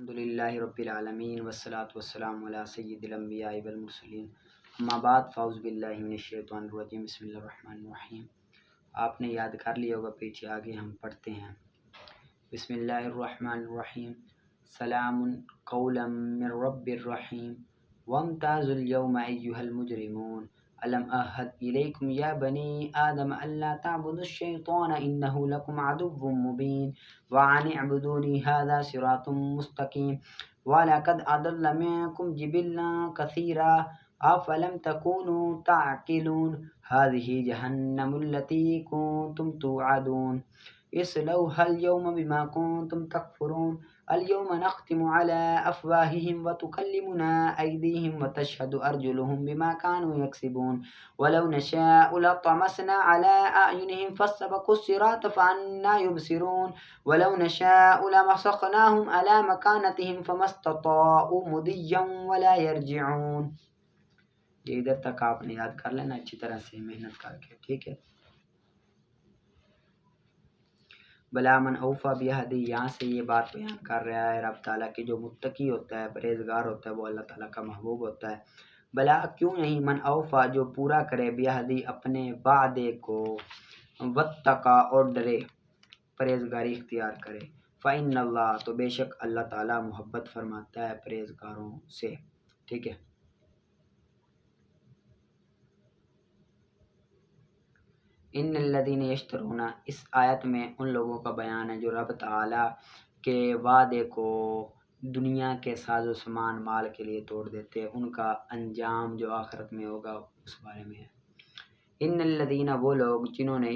الحمدللہ رب العالمین والصلاة والسلام علی سید الانبیاء والمرسلین اما بعد فاعوذ باللہ من الشیطان الرجیم بسم اللہ الرحمن الرحیم۔ آپ نے یاد کر لیا ہوگا، پیچھے آگے ہم پڑھتے ہیں۔ بسم اللہ الرحمن الرحیم، سلام قولا من رب الرحیم، وامتازوا اليوم ایہا المجرمون، الم اعہد الیکم یا بنی آدم الا تعبدوا الشیطان انہ لکم عدو مبین وان اعبدونی ھذا صراط مستقیم وَلَقَدْ أَضَلَّ مِنکم جِبِلًّا کثیرا افلم تکونوا تعقلون ھذہ جہنم التی کنتم توعدون اصلوها اليوم بما كنتم تكفرون اليوم نختم على أفواههم وتكلمنا أيديهم وتشهد أرجلهم بما كانوا يكسبون ولو نشاء لطمسنا على أعينهم فاستبقوا الصراط فأنى يبصرون ولو نشاء لمسخناهم على مكانتهم فما استطاعوا مضيا ولا يرجعون۔ یہ ادھر تک آپ نے یاد کر لینا اچھی طرح سے محنت کر کے، ٹھیک ہے۔ بلا من اوفا بیہدی، یہاں سے یہ بات بیان کر رہا ہے رب تعالیٰ کہ جو متقی ہوتا ہے، پرہیزگار ہوتا ہے، وہ اللہ تعالیٰ کا محبوب ہوتا ہے۔ بلا کیوں نہیں، من اوفا جو پورا کرے بیہدی اپنے وعدے کو، واتقا اور ڈرے، پرہیزگاری اختیار کرے، فإن اللہ تو بے شک اللہ تعالیٰ محبت فرماتا ہے پرہیزگاروں سے، ٹھیک ہے۔ ان الذین یشترون، اس آیت میں ان لوگوں کا بیان ہے جو رب تعالیٰ کے وعدے کو دنیا کے ساز و سامان مال کے لیے توڑ دیتے ہیں، ان کا انجام جو آخرت میں ہوگا اس بارے میں ہے۔ ان الذین، وہ لوگ جنہوں نے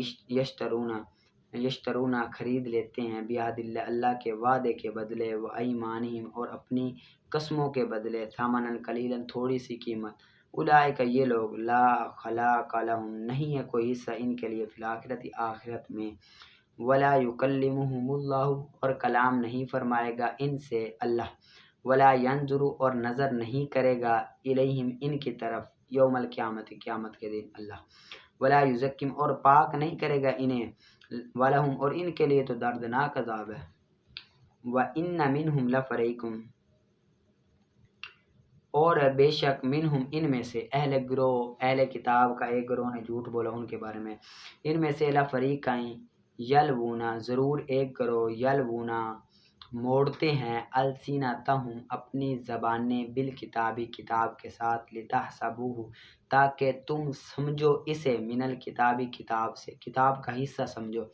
یشترون خرید لیتے ہیں، بعہد اللہ، اللہ کے وعدے کے بدلے، و ایمانہم اور اپنی قسموں کے بدلے، ثمنا قلیلا تھوڑی سی قیمت، اولئک یہ لوگ، لا خلاق لہم نہیں ہے کوئی حصہ ان کے لیے، فی الآخرۃ آخرت میں، ولا یکلمہم اللہ اور کلام نہیں فرمائے گا ان سے اللہ، ولا ینظر اور نظر نہیں کرے گا الیہم ان کی طرف، یوم القیامت قیامت کے دن اللہ، ولا یزکیم اور پاک نہیں کرے گا انہیں، ولہم اور ان کے لیے تو دردناک عذاب ہے۔ وَإِنَّ مِنْهُمْ لَفَرِيقٌ اور بے شک منہم ان میں سے، اہل گروہ، اہل کتاب کا ایک گروہ نے جھوٹ بولا ان کے بارے میں، ان میں سے لفریقین یلوونا ضرور ایک گروہ، یلوونا موڑتے ہیں، السنتہم اپنی زبانیں، بالکتابی کتاب کے ساتھ، لتحسبوہ تاکہ تم سمجھو اسے، من الکتابی کتاب سے، کتاب کا حصہ سمجھو،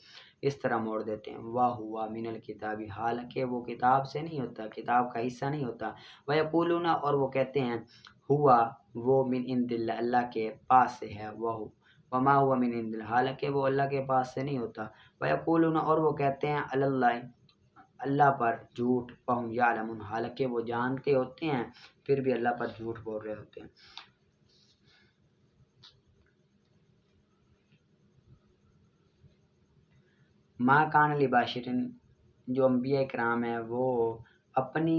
اس طرح موڑ دیتے ہیں، وَهُوَ من الکتابی حالانکہ وہ کتاب سے نہیں ہوتا، کتاب کا حصہ نہیں ہوتا، وَيَقُولُونَ اور وہ کہتے ہیں، ہوا وہ من عند اللہ اللہ کے پاس سے ہے، وما هو من عند اللہ حالانکہ وہ اللہ کے پاس سے نہیں ہوتا، وَيَقُولُونَ اور وہ کہتے ہیں، علی اللہ پر جھوٹ، وَهُمْ يَعْلَمُونَ حالانکہ وہ جانتے ہوتے ہیں پھر بھی اللہ پر جھوٹ بول رہے ہوتے ہیں۔ ما کان لبشر، جو انبیاء کرام ہیں وہ اپنی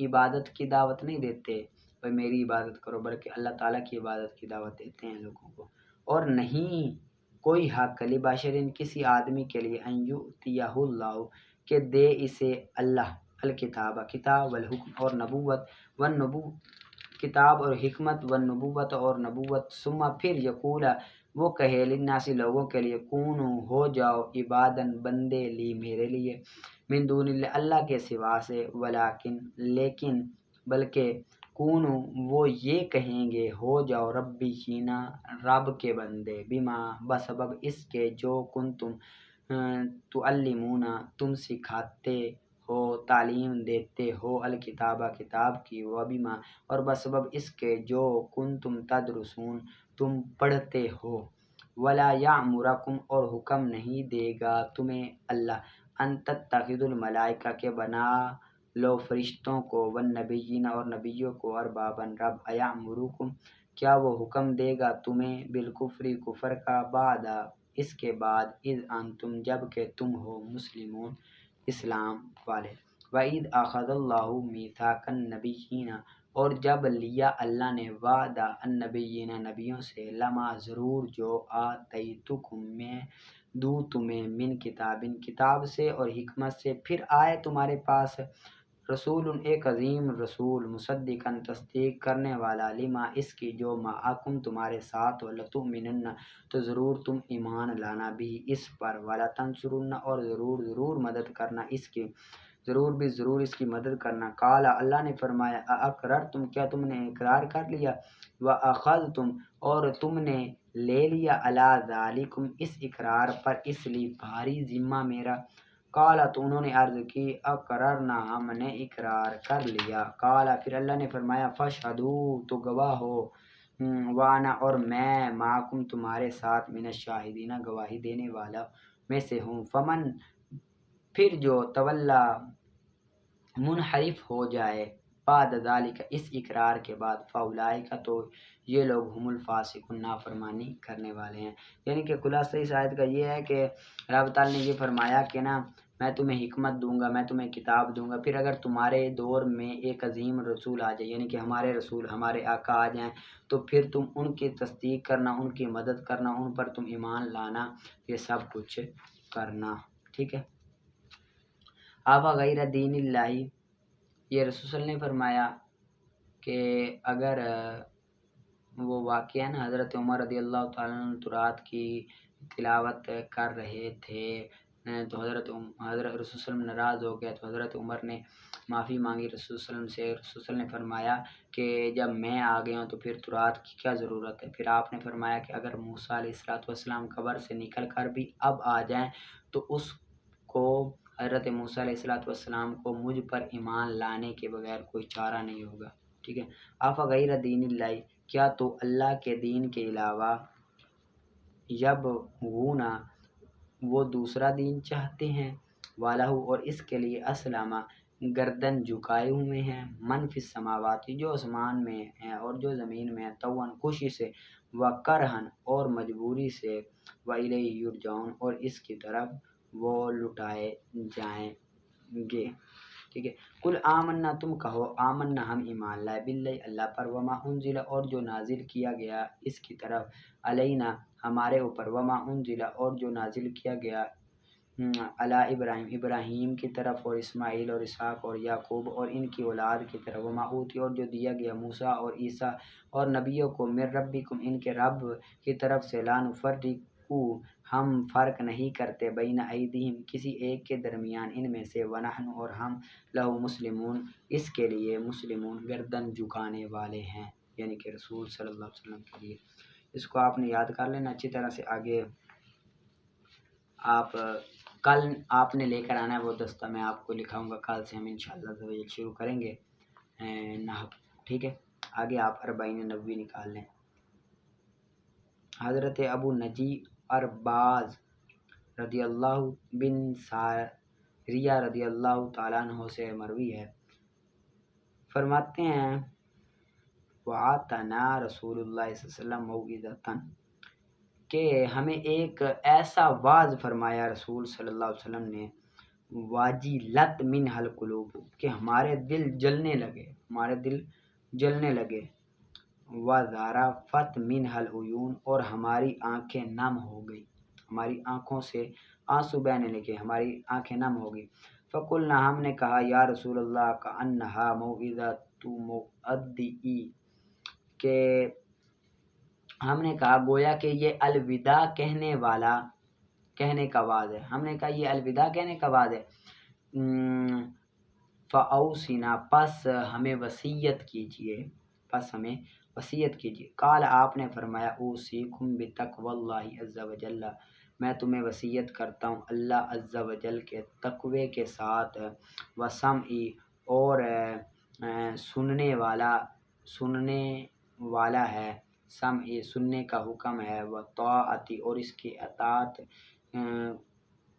عبادت کی دعوت نہیں دیتے، بھئی میری عبادت کرو، بلکہ اللہ تعالیٰ کی عبادت کی دعوت دیتے ہیں لوگوں کو، اور نہیں کوئی حق لبشر کسی آدمی کے لیے، ان یؤتیہ اللہ کہ دے اسے اللہ، الکتاب کتاب، والحکم اور نبوت، کتاب اور حکمت، والنبوت اور نبوت، ثم پھر یقول وہ کہے، للناس لوگوں کے لیے، کونو ہو جاؤ، عبادن بندے، لی میرے لیے، من دون اللہ اللہ کے سوا سے، ولیکن لیکن بلکہ، کونو وہ یہ کہیں گے، ہو جاؤ، ربی جینا رب کے بندے، بما بسبب اس کے جو کنتم تعلمون تم سکھاتے ہو، تعلیم دیتے ہو، الکتابہ کتاب کی، وبما اور بسبب اس کے جو کنتم تدرسون تم پڑھتے ہو، ولا یامرکم اور حکم نہیں دے گا تمہیں اللہ، ان تتخذوا الملائکہ کے بنا لو فرشتوں کو، والنبیین اور نبیوں کو، اربابا رب، ایامرکم کیا وہ حکم دے گا تمہیں، بالکفر کفر کا، بعد اس کے بعد، اذ انتم جب کہ تم ہو، مسلمون اسلام والے، وَإِذْ أَخَذَ اللَّهُ مِيثَاقَ النَّبِيِّينَ اور جب لیا اللہ نے وعدہ النبیین نبیوں سے، لما ضرور جو آتیتکم میں دوں تمہیں، من کتاب کتاب سے اور حکمت سے، پھر آئے تمہارے پاس رسول ایک عظیم رسول، مصدقاً تصدیق کرنے والا، لما اس کی جو معکم تمہارے ساتھ ہو، لتؤمنن تو ضرور تم ایمان لانا بھی اس پر، ولتنصرن اور ضرور مدد کرنا اس کی، ضرور اس کی مدد کرنا۔ قال اللہ نے فرمایا اقررتم کیا تم نے اقرار کر لیا، واخذتم اور تم نے لے لیا، علی ذالکم اس اقرار پر، اس لیے بھاری ذمہ میرا۔ قال تو انہوں نے عرض کی اقررنا ہم نے اقرار کر لیا۔ قال پھر اللہ نے فرمایا فاشہدوا تو گواہ ہو، وانا اور میں، معکم تمہارے ساتھ، من الشاہدین گواہی دینے والا میں سے ہوں۔ فمن پھر جو تولا منحرف ہو جائے، بعد ذالک اس اقرار کے بعد، فاولئک تو یہ لوگ ہم الفاسقون نافرمانی کرنے والے ہیں۔ یعنی کہ خلاصہ اس آیت کا یہ ہے کہ رب تعالیٰ نے یہ فرمایا کہ نا میں تمہیں حکمت دوں گا، میں تمہیں کتاب دوں گا، پھر اگر تمہارے دور میں ایک عظیم رسول آ جائے، یعنی کہ ہمارے رسول ہمارے آقا آ جائیں، تو پھر تم ان کی تصدیق کرنا، ان کی مدد کرنا، ان پر تم ایمان لانا، یہ سب کچھ کرنا، ٹھیک ہے۔ آفا غیر دین اللہ، یہ رسول صلی اللہ علیہ وسلم نے فرمایا کہ اگر وہ واقعہ ہے نا، حضرت عمر رضی اللہ تعالیٰ عنہ تورات کی تلاوت کر رہے تھے تو حضرت رسول صلی اللہ علیہ وسلم ناراض ہو گیا، تو حضرت عمر نے معافی مانگی رسول صلی اللہ علیہ وسلم سے۔ رسول صلی اللہ علیہ وسلم نے فرمایا کہ جب میں آ گیا ہوں تو پھر تورات کی کیا ضرورت ہے۔ پھر آپ نے فرمایا کہ اگر موسیٰ علیہ السلام قبر سے نکل کر بھی اب آ جائیں تو اس کو، حضرت موسیٰ علیہ السلام کو مجھ پر ایمان لانے کے بغیر کوئی چارہ نہیں ہوگا، ٹھیک ہے۔ آفا غیر دین اللہ کیا تو اللہ کے دین کے علاوہ، یبغون وہ دوسرا دین چاہتے ہیں، والہ اور اس کے لیے اسلامہ گردن جھکائے ہوئے ہیں، من فی السماوات جو آسمان میں ہیں اور جو زمین میں ہیں، طوعاً خوشی سے، وکرہن اور مجبوری سے، والیہ یرجعون اور اس کی طرف وہ لٹائے جائیں گے، ٹھیک ہے۔ قل آمنا تم کہو آمنا ہم ایمان لائے، باللہ اللہ پر، وما انزل اور جو نازل کیا گیا اس کی طرف، علینا ہمارے اوپر، وما انزل اور جو نازل کیا گیا علی ابراہیم کی طرف، اور اسماعیل اور اسحاق اور یعقوب اور ان کی اولاد کی طرف، وما اوتی اور جو دیا گیا موسیٰ اور عیسیٰ اور نبیوں کو، من ربکم ان کے رب کی طرف سے، لا نفرقو ہم فرق نہیں کرتے، بین ایدیہم کسی ایک کے درمیان ان میں سے، ونحن اور ہم، لہو مسلمون اس کے لیے، مسلمون گردن جھکانے والے ہیں، یعنی کہ رسول صلی اللہ علیہ وسلم کے لیے۔ اس کو آپ نے یاد کر لینا اچھی طرح سے۔ آگے آپ کل آپ نے لے کر آنا ہے وہ دستہ، میں آپ کو لکھاؤں گا، کل سے ہم انشاءاللہ شروع کریں گے نحو، ٹھیک ہے۔ آگے آپ اربعین نووی نکال لیں۔ حضرت ابو نجی ارباز رضی اللہ بن ساریہ رضی اللہ تعالیٰ عنہ سے مروی ہے، فرماتے ہیں وَعَتَنَا رسول اللہ صلی اللہ علیہ وسلم موعظۃً کہ ہمیں ایک ایسا واعظ فرمایا رسول صلی اللہ علیہ وسلم نے، واجلت منھا القلوب کہ ہمارے دل جلنے لگے، ہمارے دل جلنے لگے، وذرفت منھا العیون اور ہماری آنکھیں نم ہو گئی، ہماری آنکھوں سے آنسو بہنے لگے، ہماری آنکھیں نم ہو گئی۔ فقلنا ہم نے کہا یا رسول اللہ کأنھا موعظۃ مودع کہ ہم نے کہا گویا کہ یہ الوداع کہنے کا وعظ ہے، ہم نے کہا یہ الوداع کہنے کا وعظ ہے۔ فاوصنا پس ہمیں وصیت کیجیے، قال آپ نے فرمایا اوصیکم بتقوی اللہ عز وجل میں تمہیں وصیت کرتا ہوں اللہ عز وجل کے تقوی کے ساتھ، وسمعی اور سننے والا ہے، سمعی سننے کا حکم ہے، وطاعتی اور اس کی اطاعت،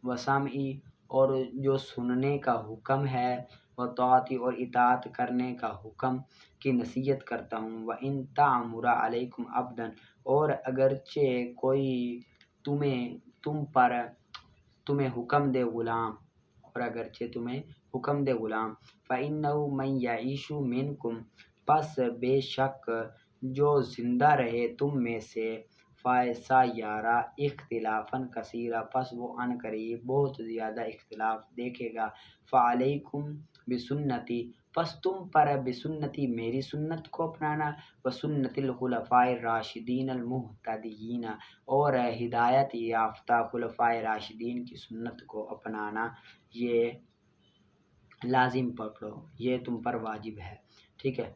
وسمعی اور جو سننے کا حکم ہے، وطاعتی اور اطاعت کرنے کا حکم کی نصیحت کرتا ہوں، وَإِن تَعْمُرَ عَلَيْكُمْ عَبْدًا اور اگرچہ کوئی تمہیں حکم دے غلام، اور اگرچہ تمہیں حکم دے غلام، فَإِنَّهُ مَن يَعِيشُ مِنكُم پس بے شک جو زندہ رہے تم میں سے، فَسَيَرَىٰ اخْتِلَافًا كَثِيرًا پس وہ عن قریب بہت زیادہ اختلاف دیکھے گا، فَعَلَيْكُمْ بسنتی، پس تم پر بسنتی میری سنت کو اپنانا، وسنت الخلفاء الراشدین المہتدین، اور ہدایت یافتہ خلفائے راشدین کی سنت کو اپنانا، یہ لازم پکڑو، یہ تم پر واجب ہے، ٹھیک ہے۔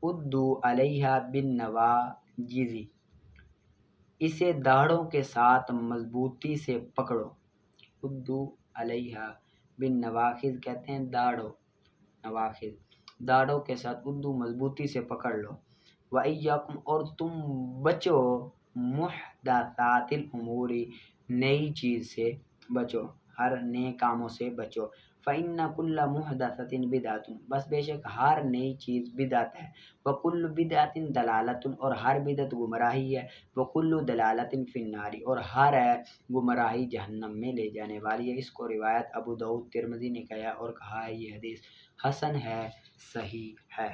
ادو علیہ بالنواجذ، اسے داڑھوں کے ساتھ مضبوطی سے پکڑو۔ ادو علیہ بالنواجذ کہتے ہیں داڑھوں، نواخذ داڑھوں کے ساتھ، ادو مضبوطی سے پکڑ لو۔ وَإِيَّاكُمْ، اور تم بچو، محدثات الامور، نئی چیز سے بچو، ہر نئے کاموں سے بچو۔ فَإِنَّ كُلَّ مُحْدَثَةٍ بِدْعَةٌ، بس بے شک ہر نئی چیز بدعت ہے۔ وَكُلُّ بِدْعَةٍ ضَلَالَةٌ، اور ہر بدعت گمراہی ہے۔ وَكُلُّ ضَلَالَةٍ فِي النَّارِ، اور ہر گمراہی جہنم میں لے جانے والی ہے۔ اس کو روایت ابو داؤد ترمذی نے کہا اور کہا ہے یہ حدیث حسن ہے، صحیح ہے۔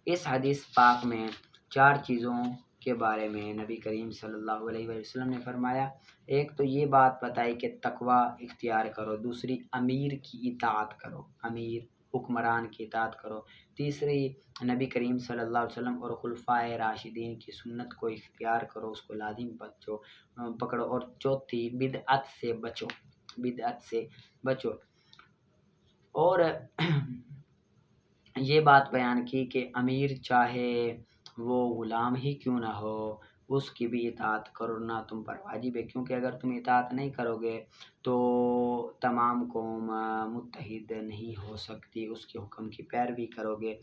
اس حدیث پاک میں 4 چیزوں کے بارے میں نبی کریم صلی اللہ علیہ وسلم نے فرمایا۔ ایک تو یہ بات بتائی کہ تقوی اختیار کرو، دوسری امیر کی اطاعت کرو، امیر حکمران کی اطاعت کرو، تیسری نبی کریم صلی اللہ علیہ وسلم اور خلفائے راشدین کی سنت کو اختیار کرو، اس کو لازم پکڑو، اور چوتھی بدعت سے بچو، بدعت سے بچو۔ اور یہ بات بیان کی کہ امیر چاہے وہ غلام ہی کیوں نہ ہو، اس کی بھی اطاعت کرنا تم پر واجب ہے، کیونکہ اگر تم اطاعت نہیں کرو گے تو تمام قوم متحد نہیں ہو سکتی، اس کے حکم کی پیروی کرو گے،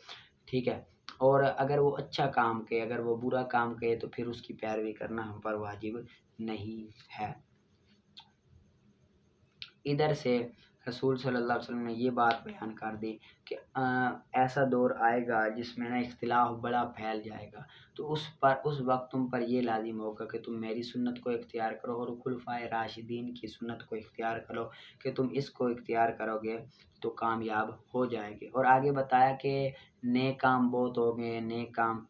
ٹھیک ہے۔ اور اگر وہ اچھا کام کرے، اگر وہ برا کام کرے تو پھر اس کی پیروی کرنا ہم پر واجب نہیں ہے۔ ادھر سے رسول صلی اللہ علیہ وسلم نے یہ بات بیان کر دی کہ ایسا دور آئے گا جس میں نا اختلاف بڑا پھیل جائے گا، تو اس وقت تم پر یہ لازم ہوگا کہ تم میری سنت کو اختیار کرو اور خلفائے راشدین کی سنت کو اختیار کرو، کہ تم اس کو اختیار کرو گے تو کامیاب ہو جائے گے۔ اور آگے بتایا کہ نیک کام بہت ہو گئے، نیک کام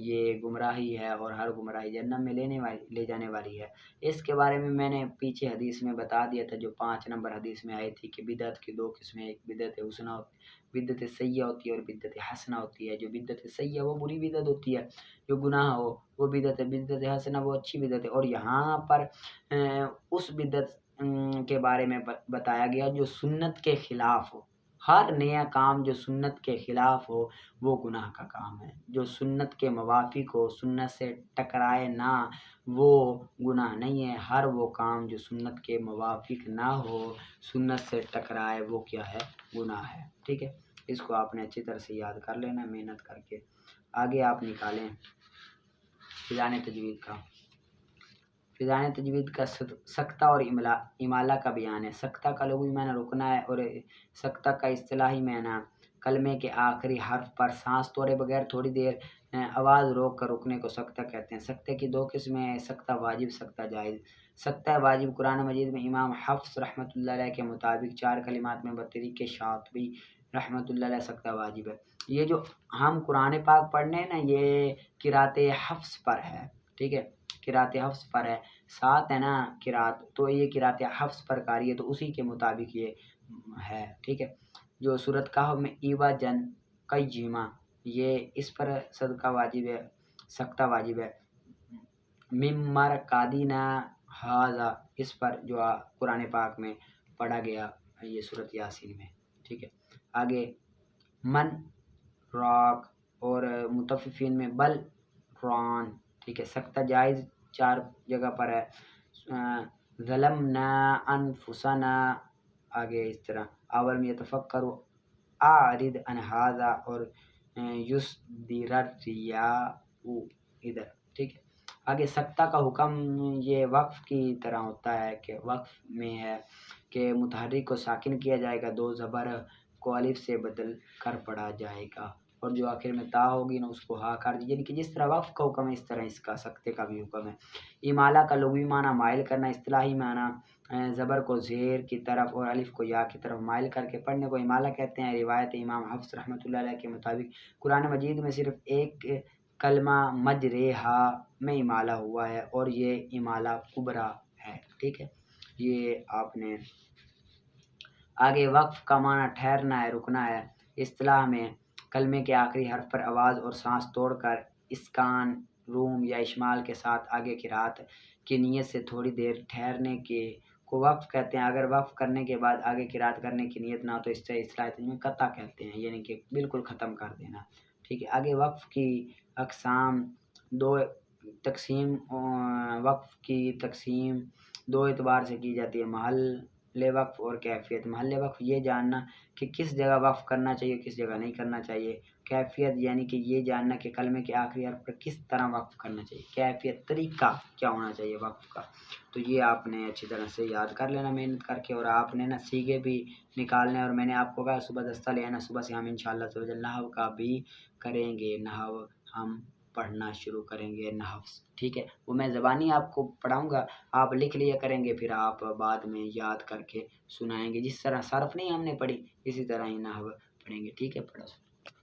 یہ گمراہی ہے اور ہر گمراہی جہنم میں لے جانے والی ہے۔ اس کے بارے میں نے پیچھے حدیث میں بتا دیا تھا، جو 5 نمبر حدیث میں آئی تھی کہ بدعت کی 2 قسمیں، ایک بدعت حسنہ، بدعت سیئہ ہوتی ہے اور بدعت حسنہ ہوتی ہے۔ جو بدعت سیئہ وہ بری بدعت ہوتی ہے، جو گناہ ہو وہ بدعت ہے، بدعت حسنہ وہ اچھی بدعت ہے۔ اور یہاں پر اس بدعت کے بارے میں بتایا گیا جو سنت کے خلاف ہو، ہر نیا کام جو سنت کے خلاف ہو وہ گناہ کا کام ہے، جو سنت کے موافق ہو، سنت سے ٹکرائے نہ، وہ گناہ نہیں ہے۔ ہر وہ کام جو سنت کے موافق نہ ہو، سنت سے ٹکرائے، وہ کیا ہے؟ گناہ ہے، ٹھیک ہے۔ اس کو آپ نے اچھی طرح سے یاد کر لینا محنت کر کے۔ آگے آپ نکالیں فیضان تجوید کا۔ فیضان تجوید کا سکتہ اور امالہ کا بیان ہے۔ سکتہ کا لغوی معنی رکنا ہے، اور سکتہ کا اصطلاحی معنی کلمے کے آخری حرف پر سانس توڑے بغیر تھوڑی دیر آواز روک کر رکنے کو سکتہ کہتے ہیں۔ سکتہ کی 2 قسمیں ہیں، سکتہ واجب، سکتہ جائز۔ سکتہ واجب قرآن مجید میں امام حفص رحمۃ اللہ علیہ کے مطابق 4 کلمات میں بطریق شاطبی رحمۃ اللہ علیہ سکتہ واجب ہے۔ یہ جو ہم قرآن پاک پڑھنے ہیں نا، یہ قرات حفص پر ہے، ٹھیک ہے، قرات حفص پر ہے، 7 ہے نا قرات، تو یہ قرات حفص پر قاری ہے، تو اسی کے مطابق یہ ہے، ٹھیک ہے۔ جو سورۃ کہف میں ایوا جن قیمہ، یہ اس پر صدقہ واجب ہے، سکتہ واجب ہے۔ ممر قادینہ ہاذا، اس پر جو قرآن پاک میں پڑھا گیا یہ سورۃ یاسین میں، ٹھیک ہے۔ آگے من راک، اور متففین میں بل ران، ٹھیک ہے۔ سکتہ جائز 4 جگہ پر ہے، ظلمنا انفسنا، آگے اس طرح اولم یتفکروا، اعرض عن ھذا، اور یصدر الرياء، ادھر، ٹھیک ہے۔ آگے سکتہ کا حکم یہ وقف کی طرح ہوتا ہے، کہ وقف میں ہے کہ متحرک کو ساکن کیا جائے گا، 2 زبر کو الف سے بدل کر پڑھا جائے گا، اور جو آخر میں تا ہوگی نا اس کو ہا کر دی، یعنی کہ جس طرح وقف کا حکم ہے اس طرح اس کا سکتے کا بھی حکم ہے۔ امالہ کا لغوی معنی مائل کرنا، اصطلاحی معنی زبر کو زیر کی طرف اور الف کو یا کی طرف مائل کر کے پڑھنے کو امالہ کہتے ہیں۔ روایت امام حفص رحمۃ اللہ علیہ کے مطابق قرآن مجید میں صرف ایک کلمہ مجریہا میں امالہ ہوا ہے، اور یہ امالہ کبریٰ ہے، ٹھیک ہے۔ یہ آپ نے آگے وقف کا معنی ٹھہرنا ہے، رکنا ہے۔ اصطلاح میں کلمے کے آخری حرف پر آواز اور سانس توڑ کر اسکان، روم یا اشمال کے ساتھ آگے قرات کی نیت سے تھوڑی دیر ٹھہرنے کو وقف کہتے ہیں۔ اگر وقف کرنے کے بعد آگے قرات کرنے کی نیت نہ ہو تو اس سے اصطلاح میں قطع کہتے ہیں، یعنی کہ بالکل ختم کر دینا، ٹھیک ہے۔ آگے وقف کی اقسام وقف کی تقسیم دو اعتبار سے کی جاتی ہے، محل وقف اور کیفیت۔ محل وقف یہ جاننا کہ کس جگہ وقف کرنا چاہیے کس جگہ نہیں کرنا چاہیے۔ کیفیت یعنی کہ یہ جاننا کہ کلمے کے آخری حرف پر کس طرح وقف کرنا چاہیے، کیفیت طریقہ کیا ہونا چاہیے وقف کا۔ تو یہ آپ نے اچھی طرح سے یاد کر لینا محنت کر کے، اور آپ نے سیگے بھی نکالنے، اور میں نے آپ کو کہا صبح دستہ لے آنا، صبح سے ہم انشاءاللہ نحو کا بھی کریں گے، نحو ہم پڑھنا شروع کریں گے نحو، ٹھیک ہے۔ وہ میں زبانی آپ کو پڑھاؤں گا، آپ لکھ لیا کریں گے، پھر آپ بعد میں یاد کر کے سنائیں گے۔ جس طرح صرف نہیں ہم نے پڑھی اسی طرح ہی نحو پڑھیں گے، ٹھیک ہے۔ پڑھو۔